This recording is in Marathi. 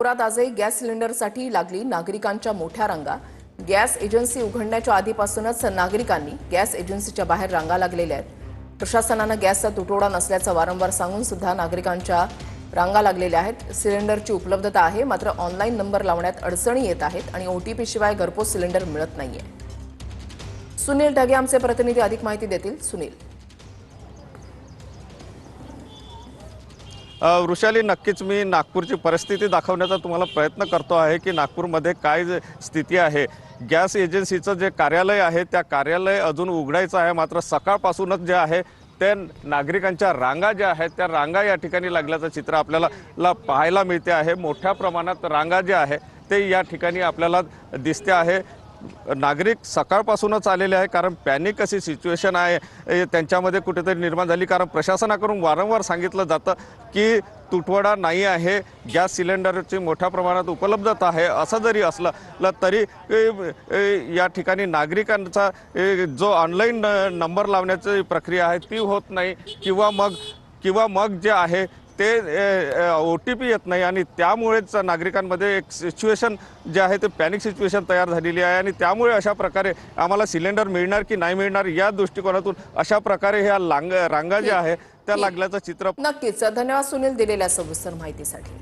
नागपुरात आजही गॅस सिलेंडरसाठी लागली नागरिकांच्या मोठ्या रांगा। गॅस एजन्सी उघडण्याच्या आधीपासूनच नागरिकांनी गॅस एजन्सीच्या बाहेर रांगा लागलेल्या आहेत। प्रशासनाने गॅसचा तुटवडा नसल्याचं वारंवार सांगून सुद्धा नागरिकांच्या रांगा लागलेल्या आहेत। सिलेंडरची उपलब्धता आहे, मात्र ऑनलाईन नंबर लावण्यात अडचणी येत आहेत आणि ओटीपी शिवाय घरपोच सिलेंडर मिळत नाहीये। सुनील ढगे आमचे प्रतिनिधी अधिक माहिती देतील। सुनील, वृषाली, नक्कीच मी नागपूरची परिस्थिती दाखवण्याचा तुम्हाला प्रयत्न करतो आहे की नागपूरमध्ये काय स्थिती आहे। गॅस एजन्सीचं जे कार्यालय आहे त्या कार्यालय अजून उघडायचं आहे, मात्र सकाळपासूनच जे आहे ते नागरिकांच्या रांगा ज्या आहेत त्या रांगा या ठिकाणी लागल्याचं चित्र आपल्याला पाहायला मिळते आहे। मोठ्या प्रमाणात रांगा जे आहे ते या ठिकाणी आपल्याला दिसते आहे। नागरिक सकाळपासूनच आलेले आहे, कारण पॅनिक अशी सिच्युएशन आहे त्यांच्यामध्ये कुठेतरी निर्माण झाली। कारण प्रशासनाकडून वारंवार सांगितलं जातं की तुटवडा नाही आहे, गॅस सिलेंडरची मोठ्या प्रमाणात उपलब्धता आहे। असं जरी असलं तरी या ठिकाणी नागरिकांचा जो ऑनलाईन नंबर लावण्याची प्रक्रिया आहे ती होत नाही, किंवा मग जे आहे ते OTP येत नाही आणि त्यामुळेच नागरिकांमध्ये एक सिच्युएशन जे आहे ते पॅनिक सिच्युएशन तयार झालेली आहे। आणि त्यामुळे अशा प्रकारे आम्हाला सिलेंडर मिळणार की नाही मिळणार या दृष्टिकोनातून अशा प्रकारे ह्या रांगा ज्या आहे त्या लागल्याचं चित्र। नक्कीच धन्यवाद सुनील दिलेल्या सविस्तर माहितीसाठी।